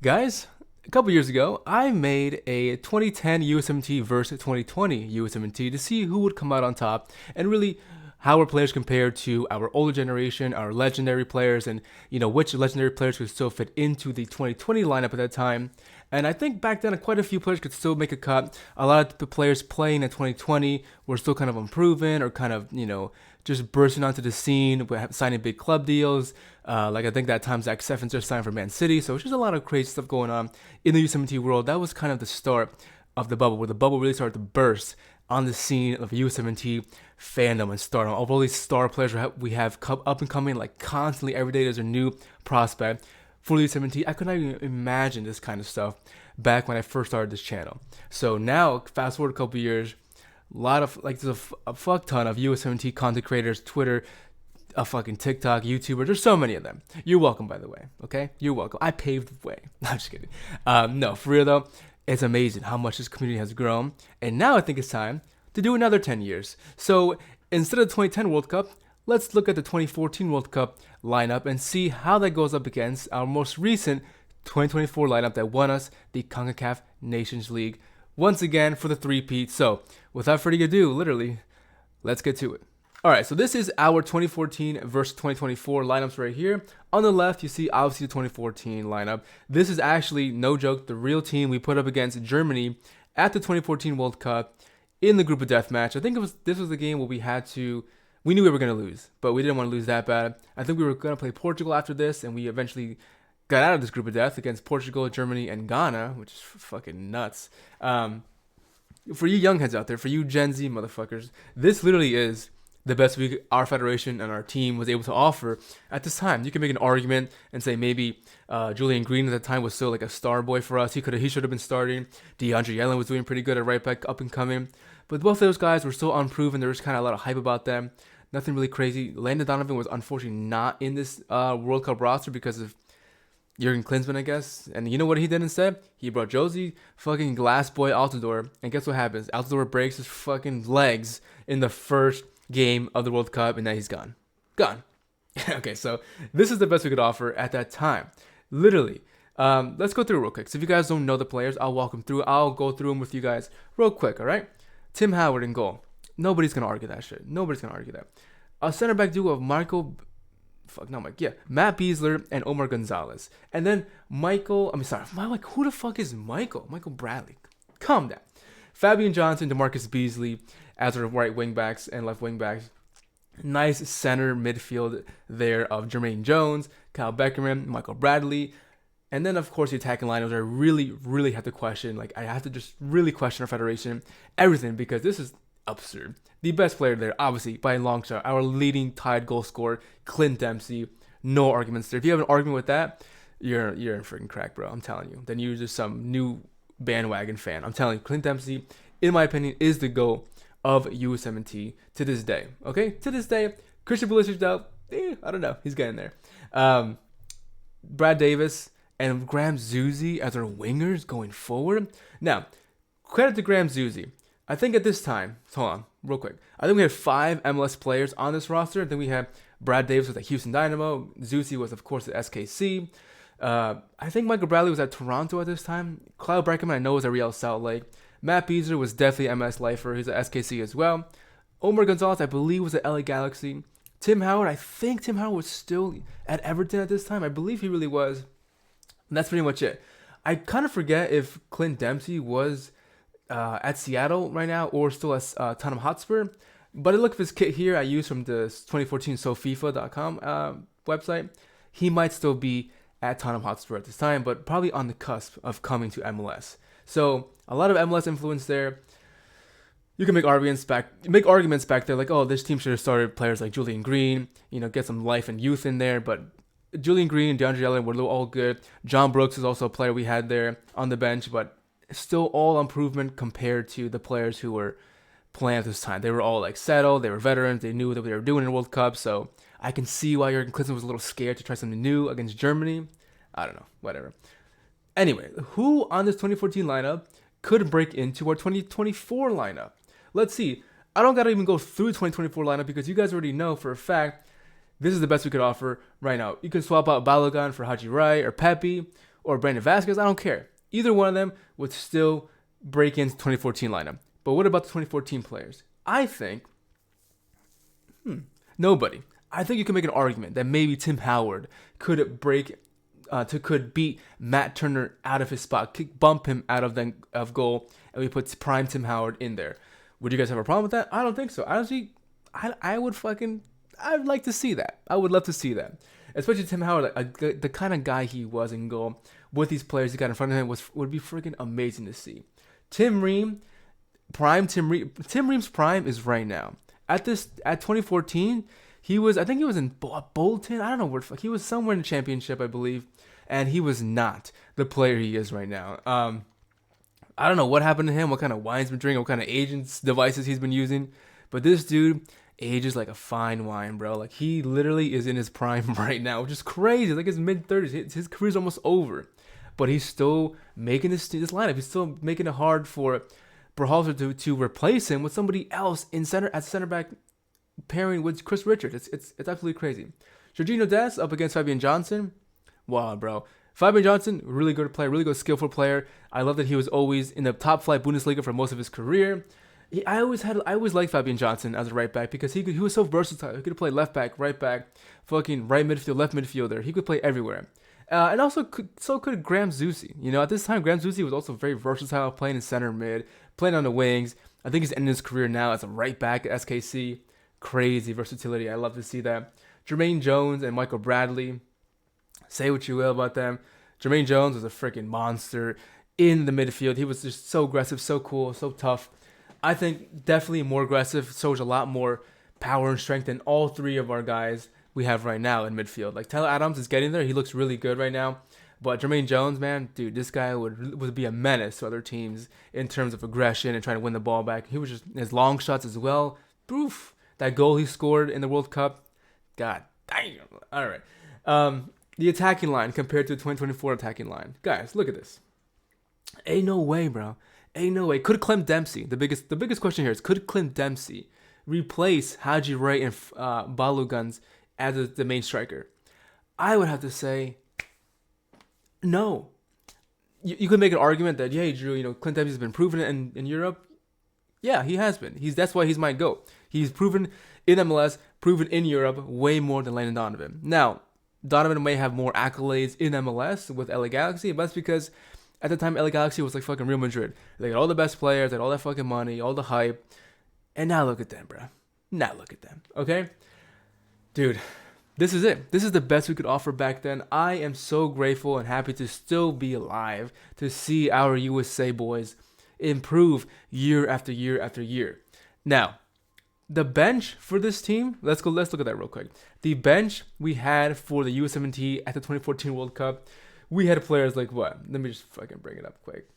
Guys, a couple years ago, I made a 2010 USMT versus 2020 USMT to see who would come out on top and really how our players compare to our older generation, our legendary players, and which legendary players could still fit into the 2020 lineup at that time. And I think back then, quite a few players could still make a cut. A lot of the players playing in 2020 were still kind of unproven or kind of, just bursting onto the scene, signing big club deals. Like I think that time Zach Steffens just signed for Man City. So it's just a lot of crazy stuff going on in the U17 world. That was kind of the start of the bubble, where the bubble really started to burst on the scene of U17 fandom and stardom. Of all these star players we have up and coming, like constantly every day there's a new prospect for U17. I could not even imagine this kind of stuff back when I first started this channel. So now, fast forward a couple years, a lot of there's a fuck ton of U17 content creators, Twitter, a fucking TikTok, YouTuber. There's so many of them. You're welcome, by the way. Okay, you're welcome. I paved the way. No, I'm just kidding. No, for real though, it's amazing how much this community has grown. And now I think it's time to do another 10 years. So instead of the 2010 World Cup, let's look at the 2014 World Cup lineup and see how that goes up against our most recent 2024 lineup that won us the CONCACAF Nations League once again for the three-peat. So without further ado, literally, let's get to it. All right, so this is our 2014 versus 2024 lineups right here. On the left, you see obviously the 2014 lineup. This is actually, no joke, the real team we put up against Germany at the 2014 World Cup in the group of death match. I think this was the game where we knew we were going to lose, but we didn't want to lose that bad. I think we were going to play Portugal after this, and we eventually got out of this group of death against Portugal, Germany, and Ghana, which is fucking nuts. For you young heads out there, for you Gen Z motherfuckers, this literally is the best our federation and our team was able to offer at this time. You can make an argument and say maybe Julian Green at the time was still like a star boy for us. He should have been starting. DeAndre Yellen was doing pretty good at right back, up and coming. But both of those guys were still unproven. There was kind of a lot of hype about them. Nothing really crazy. Landon Donovan was unfortunately not in this World Cup roster because of Jurgen Klinsmann, I guess. And you know what he did instead? He brought Josie fucking Glass Boy Altidore. And guess what happens? Altidore breaks his fucking legs in the first game of the World Cup, and now he's gone. Gone. Okay, so this is the best we could offer at that time. Literally. Let's go through it real quick. So if you guys don't know the players, I'll walk them through. I'll go through them with you guys real quick, all right? Tim Howard in goal. Nobody's going to argue that shit. Nobody's going to argue that. A center back duo of Matt Beasler and Omar Gonzalez. And then who the fuck is Michael? Michael Bradley. Calm down. Fabian Johnson, DeMarcus Beasley as our right wing backs and left wing backs. Nice center midfield there of Jermaine Jones, Kyle Beckerman, Michael Bradley. And then, of course, the attacking lineups I really, really have to question. I have to just really question our federation, everything, because this is absurd. The best player there, obviously, by a long shot, our leading tied goal scorer, Clint Dempsey. No arguments there. If you have an argument with that, you're in freaking crack, bro. I'm telling you. Then you're just some new bandwagon fan. I'm telling you, Clint Dempsey, in my opinion, is the GOAT of USMT to this day. Okay? To this day. Christian Pulisic, though, I don't know. He's getting there. Brad Davis and Graham Zusi as our wingers going forward. Now, credit to Graham Zusi. I think at this time, hold on, real quick. I think we had 5 MLS players on this roster. Then we had Brad Davis with the Houston Dynamo. Zusi was, of course, at SKC. I think Michael Bradley was at Toronto at this time. Kyle Beckerman, I know, was at Real Salt Lake. Matt Beasler was definitely MS lifer. He's at SKC as well. Omar Gonzalez, I believe, was at LA Galaxy. Tim Howard, I think Tim Howard was still at Everton at this time. I believe he really was. And that's pretty much it. I kind of forget if Clint Dempsey was at Seattle right now or still at Tottenham Hotspur. But I look at his kit here I used from the 2014 SoFIFA.com website. He might still be at Tottenham Hotspur at this time, but probably on the cusp of coming to MLS. So a lot of MLS influence there. You can make arguments back there like, oh, this team should have started players like Julian Green, get some life and youth in there. But Julian Green and DeAndre Yellen were all good. John Brooks is also a player we had there on the bench, but still all improvement compared to the players who were playing at this time. They were all settled. They were veterans. They knew what they were doing in the World Cup. So I can see why Jurgen Klinsmann was a little scared to try something new against Germany. I don't know. Whatever. Anyway, who on this 2014 lineup could break into our 2024 lineup? Let's see. I don't got to even go through the 2024 lineup because you guys already know for a fact this is the best we could offer right now. You can swap out Balogun for Haji Wright or Pepe, or Brandon Vasquez, I don't care. Either one of them would still break into 2014 lineup. But what about the 2014 players? I think nobody. I think you can make an argument that maybe Tim Howard could could beat Matt Turner out of his spot, bump him out of goal, and we put prime Tim Howard in there. Would you guys have a problem with that? I don't think so. Honestly, I'd like to see that. I would love to see that. Especially Tim Howard, the kind of guy he was in goal with these players he got in front of him would be freaking amazing to see. Tim Ream's prime is right now. At 2014, I think he was in Bolton. I don't know where the fuck. He was somewhere in the championship, I believe. And he was not the player he is right now. I don't know what happened to him, what kind of wine's been drinking, what kind of agents devices he's been using. But this dude ages like a fine wine, bro. Like, he literally is in his prime right now, which is crazy. Like, his mid-30s. His career's almost over. But he's still making this lineup. He's still making it hard for Berhalter to replace him with somebody else at center back pairing with Chris Richards. It's absolutely crazy. Jorginho Dest up against Fabian Johnson. Wow, bro. Fabian Johnson, really good player, really good, skillful player. I love that he was always in the top flight Bundesliga for most of his career. I always liked Fabian Johnson as a right back because he was so versatile. He could play left back, right back, fucking right midfield, left midfielder. He could play everywhere. And also could Graham Zusi. You know, at this time, Graham Zusi was also very versatile, playing in center mid, playing on the wings. I think he's ending his career now as a right back at SKC. Crazy versatility. I love to see that. Jermaine Jones and Michael Bradley. Say what you will about them. Jermaine Jones was a freaking monster in the midfield. He was just so aggressive, so cool, so tough. I think definitely more aggressive, shows a lot more power and strength than all three of our guys we have right now in midfield. Like, Tyler Adams is getting there. He looks really good right now. But Jermaine Jones, man, dude, this guy would be a menace to other teams in terms of aggression and trying to win the ball back. He was just, his long shots as well. Oof. That goal he scored in the World Cup. God damn. All right. The attacking line compared to the 2024 attacking line. Guys, look at this. Ain't no way, bro. Ain't no way. Could Clem Dempsey, the biggest question here is, could Clem Dempsey replace Haji Ray and Baloguns as the main striker? I would have to say no. You could make an argument that, yeah, Drew, Clint Dempsey's been proven in Europe. Yeah, he has been. That's why he's my GOAT. He's proven in MLS, proven in Europe way more than Landon Donovan. Now, Donovan may have more accolades in MLS with LA Galaxy, but that's because at the time LA Galaxy was like fucking Real Madrid. They got all the best players, they had all that fucking money, all the hype. And now look at them, bro. Now look at them, okay? Dude, this is it. This is the best we could offer back then. I am so grateful and happy to still be alive to see our USA boys improve year after year after year. Now, the bench for this team, let's look at that real quick. The bench we had for the Usmnt at the 2014 World Cup, we had players like what? Let me just fucking bring it up quick.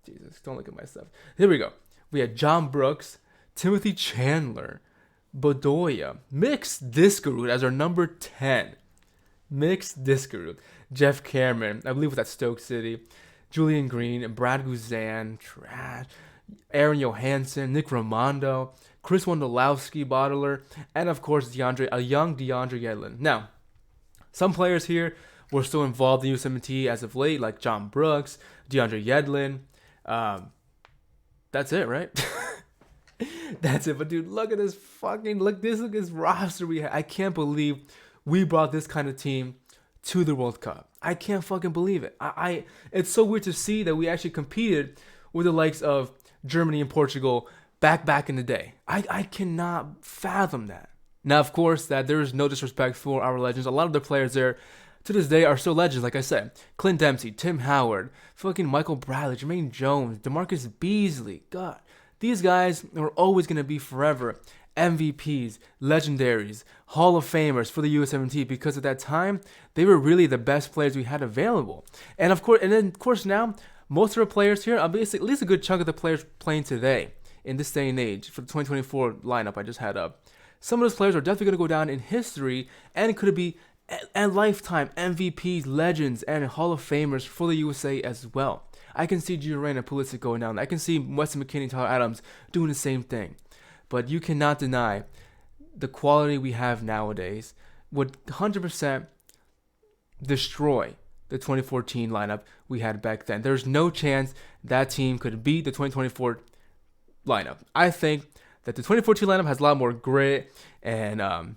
Jesus, don't look at my stuff. Here we go. We had John Brooks, Timothy Chandler, Bedoya, Mix Discarud as our number 10. Mix Discarud. Jeff Cameron, I believe with that Stoke City. Julian Green, Brad Guzan, trash. Aaron Johansson, Nick Raimondo, Chris Wondolowski, Bottler, and of course a young DeAndre Yedlin. Now, some players here were still involved in USMNT as of late, like John Brooks, DeAndre Yedlin. That's it, right? That's it. But dude, look at this roster we have. I can't believe we brought this kind of team to the World Cup. I can't fucking believe it. It's so weird to see that we actually competed with the likes of Germany and Portugal back in the day. I cannot fathom that. Now, of course, that there is no disrespect for our legends. A lot of the players there to this day are still legends, like I said. Clint Dempsey, Tim Howard, fucking Michael Bradley, Jermaine Jones, DeMarcus Beasley. God, these guys are always going to be forever MVPs, legendaries, Hall of Famers for the USMNT because at that time, they were really the best players we had available. And of course now, most of our players here, obviously, at least a good chunk of the players playing today in this day and age for the 2024 lineup I just had up. Some of those players are definitely going to go down in history and could be a lifetime MVPs, legends, and Hall of Famers for the USA as well. I can see Gio Reyna and Pulisic going down. I can see Weston McKennie and Tyler Adams doing the same thing. But you cannot deny the quality we have nowadays would 100% destroy the 2014 lineup we had back then. There's no chance that team could beat the 2024 lineup. I think that the 2014 lineup has a lot more grit and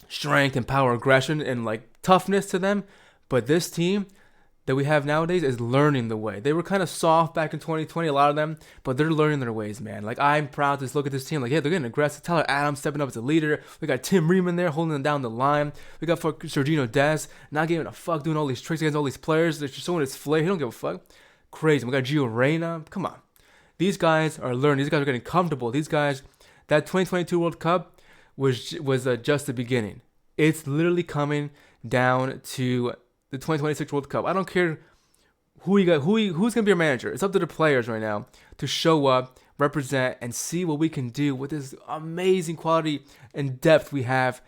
strength and power, aggression, and like toughness to them. But this team that we have nowadays is learning the way. They were kind of soft back in 2020, a lot of them, but they're learning their ways, man. Like, I'm proud to look at this team. Like, yeah, they're getting aggressive. Tyler Adams stepping up as a leader. We got Tim Ream there holding them down the line. We got Sergino Dez not giving a fuck, doing all these tricks against all these players. They're just showing his flair. He don't give a fuck. Crazy. We got Gio Reyna. Come on. These guys are learning. These guys are getting comfortable. These guys, that 2022 World Cup was just the beginning. It's literally coming down to the 2026 World Cup. I don't care who's going to be your manager. It's up to the players right now to show up, represent, and see what we can do with this amazing quality and depth we have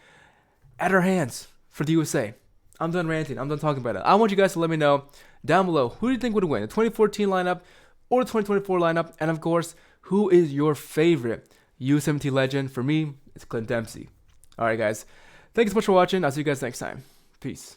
at our hands for the USA. I'm done ranting. I'm done talking about it. I want you guys to let me know down below, who do you think would win, the 2014 lineup or the 2024 lineup? And of course, who is your favorite USMT legend? For me, it's Clint Dempsey. All right, guys. Thank you so much for watching. I'll see you guys next time. Peace.